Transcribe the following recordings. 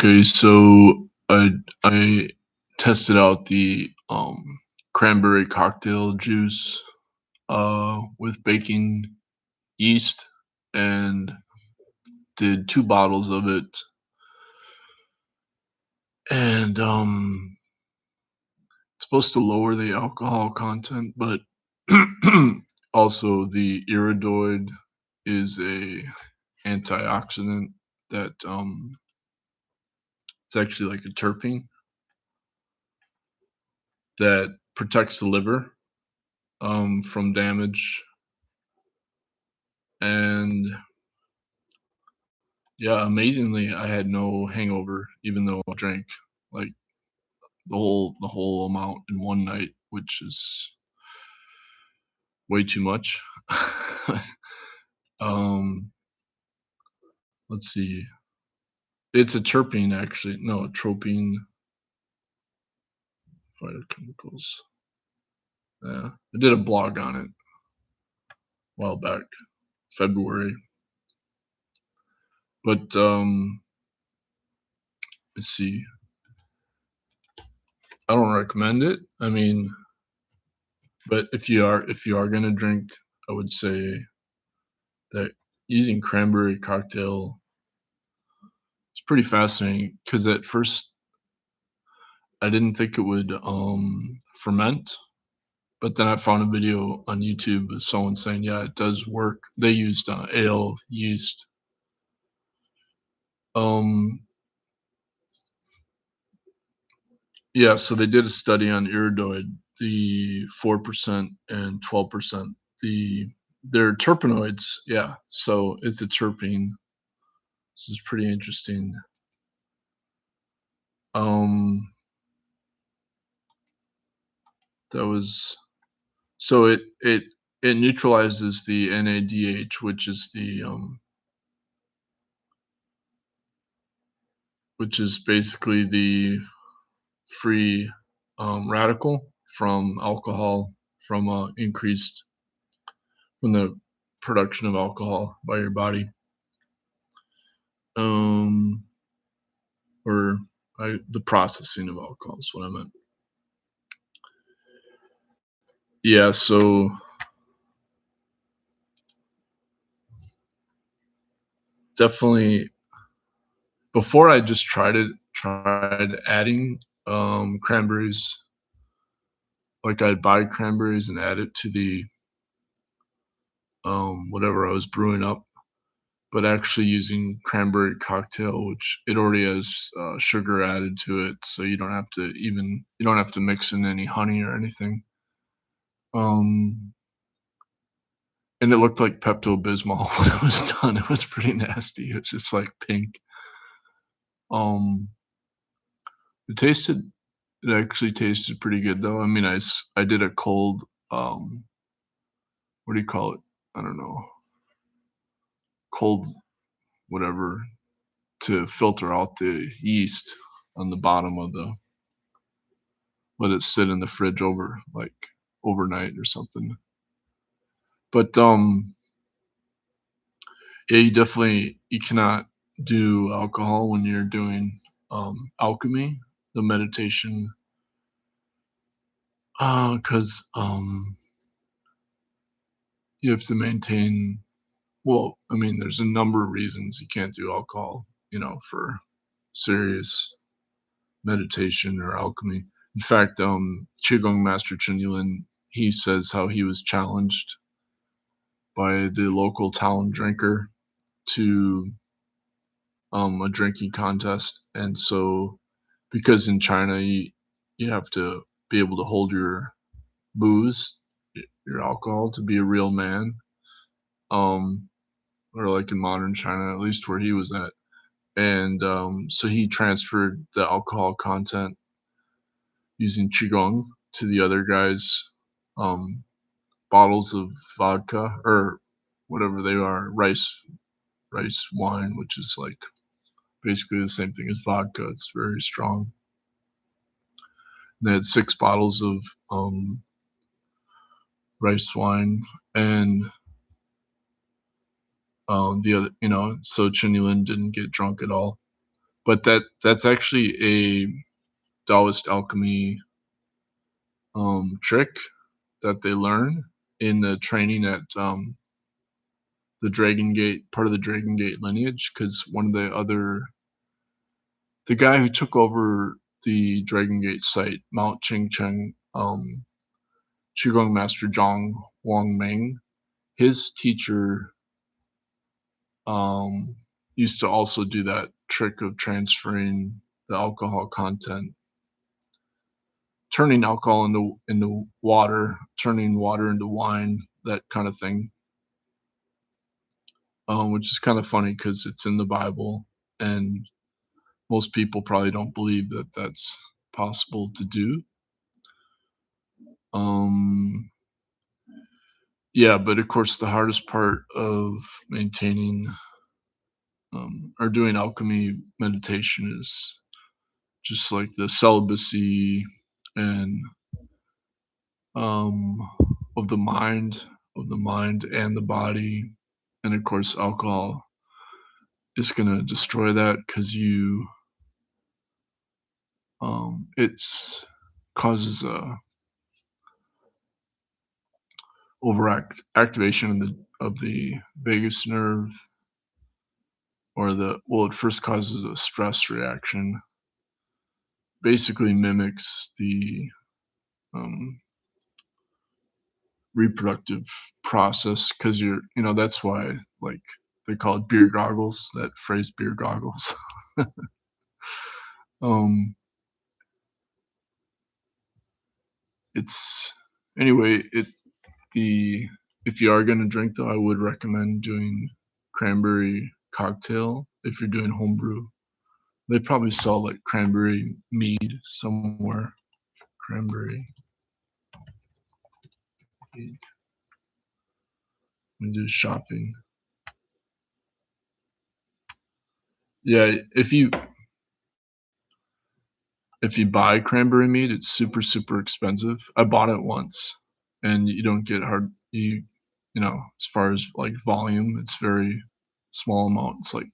Okay, so I tested out the cranberry cocktail juice with baking yeast and did 2 bottles of it. And it's supposed to lower the alcohol content, but also the iridoid is a antioxidant that it's actually like a terpene that protects the liver from damage. And yeah, amazingly, I had no hangover, even though I drank like the whole amount in one night, which is way too much. um, let's see. It's a terpene, actually. No, a tropine phytochemicals. Yeah, I did a blog on it a while back, February. But let's see. I don't recommend it. I mean, but if you are gonna drink, I would say that using cranberry cocktail is pretty fascinating because at first I didn't think it would ferment, but then I found a video on YouTube of someone saying, yeah, it does work. They used ale yeast. Um, yeah, so they did a study on iridoid, the 4% and 12%. They're terpenoids, yeah. So it's a terpene. This is pretty interesting. Um, that was so it neutralizes the NADH, which is basically the free radical from alcohol from the production of alcohol by your body. Um, or the processing of alcohol is what I meant. Yeah, so definitely before I just tried adding cranberries. Like I'd buy cranberries and add it to the whatever I was brewing up, but actually using cranberry cocktail, which it already has sugar added to it, so you don't have to mix in any honey or anything. Um, and it looked like Pepto Bismol when it was done. It was pretty nasty. It's just like pink. Um, it tasted. It actually tasted pretty good though. I mean, I did a cold. What do you call it? I don't know. Cold whatever to filter out the yeast on the bottom of the let it sit in the fridge overnight or something. But yeah, you cannot do alcohol when you're doing alchemy, the meditation, because you have to maintain. Well, I mean, there's a number of reasons you can't do alcohol, for serious meditation or alchemy. In fact, Qigong Master Chen Yulin, he says how he was challenged by the local town drinker to a drinking contest, and so because in China you have to be able to hold your booze, your alcohol, to be a real man, um, or like in modern China, at least where he was at, and so he transferred the alcohol content using qigong to the other guys' um, bottles of vodka or whatever they are, rice wine, which is like basically the same thing as vodka. It's very strong. And they had 6 bottles of rice wine, and the other, so Chen Yulin didn't get drunk at all. But that's actually a Taoist alchemy trick that they learn in the training at the Dragon Gate, part of the Dragon Gate lineage, because one of the guy who took over the Dragon Gate site, Mount Ching Qigong Master Zhang Wangming, his teacher um, used to also do that trick of transferring the alcohol content, turning alcohol into water, turning water into wine, that kind of thing, which is kind of funny because it's in the Bible, and most people probably don't believe that that's possible to do. Um, yeah, but of course, the hardest part of maintaining or doing alchemy meditation is just like the celibacy and um, of the mind, and the body, and of course, alcohol is going to destroy that because it's causes a activation of the vagus nerve, or it first causes a stress reaction, basically mimics the um, reproductive process, because that's why, like, they call it beer goggles, that phrase, beer goggles. um it's Anyway, the if you are going to drink, though, I would recommend doing cranberry cocktail if you're doing homebrew. They probably sell like cranberry mead somewhere. Cranberry mead. And do shopping. Yeah, if you buy cranberry mead, it's super, super expensive. I bought it once, and you don't get as far as like volume, it's very small amount. It's like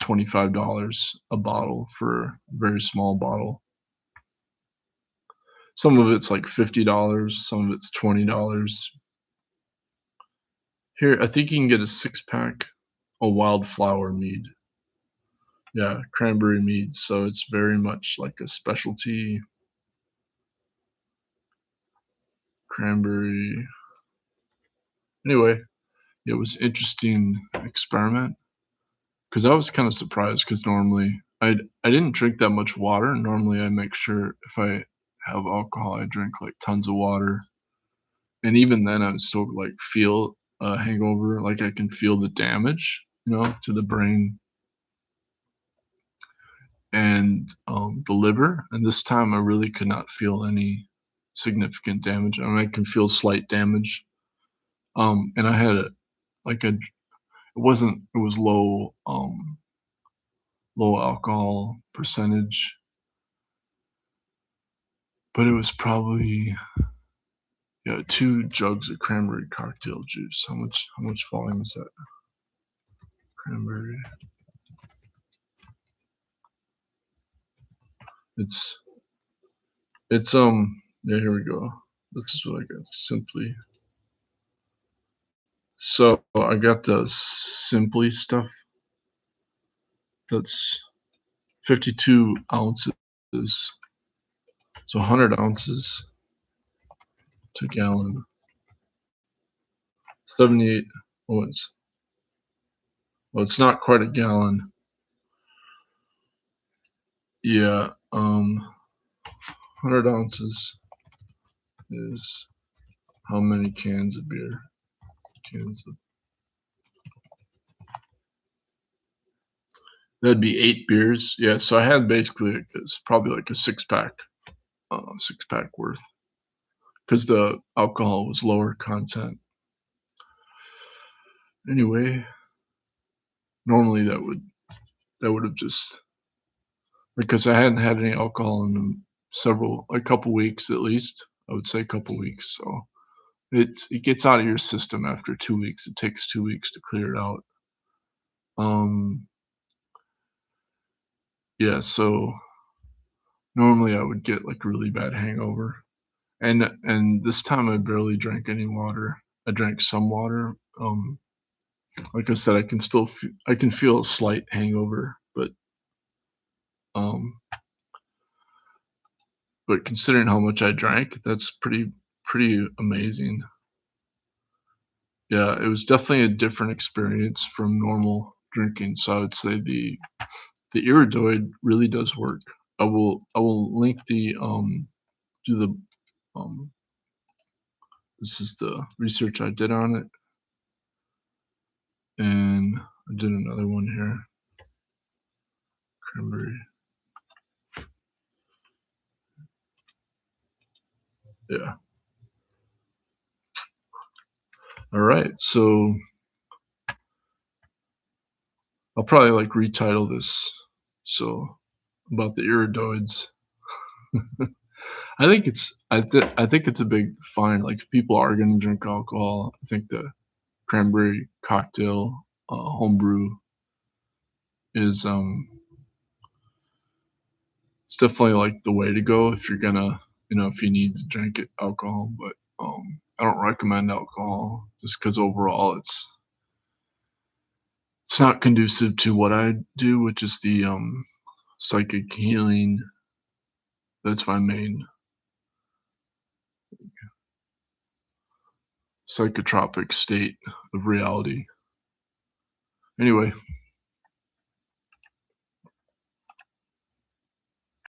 $25 a bottle for a very small bottle. Some of it's like $50, some of it's $20. Here, I think you can get a 6-pack of wildflower mead. Yeah, cranberry mead. So it's very much like a specialty cranberry. Anyway, it was interesting experiment, because I was kind of surprised, because normally I didn't drink that much water. Normally, I make sure if I have alcohol, I drink like tons of water, and even then, I would still like feel a hangover. Like, I can feel the damage, to the brain and the liver. And this time, I really could not feel any significant damage. I mean, I can feel slight damage. And I had it was low alcohol percentage, but it was probably, yeah, 2 jugs of cranberry cocktail juice. How much volume is that? Cranberry. It's yeah, here we go. This is what I got. Simply. So I got the Simply stuff. That's 52 ounces. So 100 ounces to gallon. 78. Oh, it's not quite a gallon. Yeah, 100 ounces is how many cans of beer? That'd be 8 beers. Yeah, so I had basically it's probably like a 6-pack worth, because the alcohol was lower content. Anyway, normally that would have just, because I hadn't had any alcohol in a couple weeks at least. I would say a couple weeks. So it gets out of your system after 2 weeks. It takes 2 weeks to clear it out. Um, Yeah, so normally I would get like a really bad hangover. And this time I barely drank any water. I drank some water. Like I said, I can feel a slight hangover, um, but considering how much I drank, that's pretty amazing. Yeah, it was definitely a different experience from normal drinking. So I would say the iridoid really does work. I will link the to the um this is the research I did on it, and I did another one here. Cranberry. Yeah. All right. So I'll probably like retitle this. So about the iridoids. I think it's a big fine. Like if people are going to drink alcohol, I think the cranberry cocktail homebrew is it's definitely like the way to go if you're gonna if you need to drink it alcohol. But I don't recommend alcohol just because overall it's not conducive to what I do, which is the psychic healing. That's my main psychotropic state of reality. Anyway,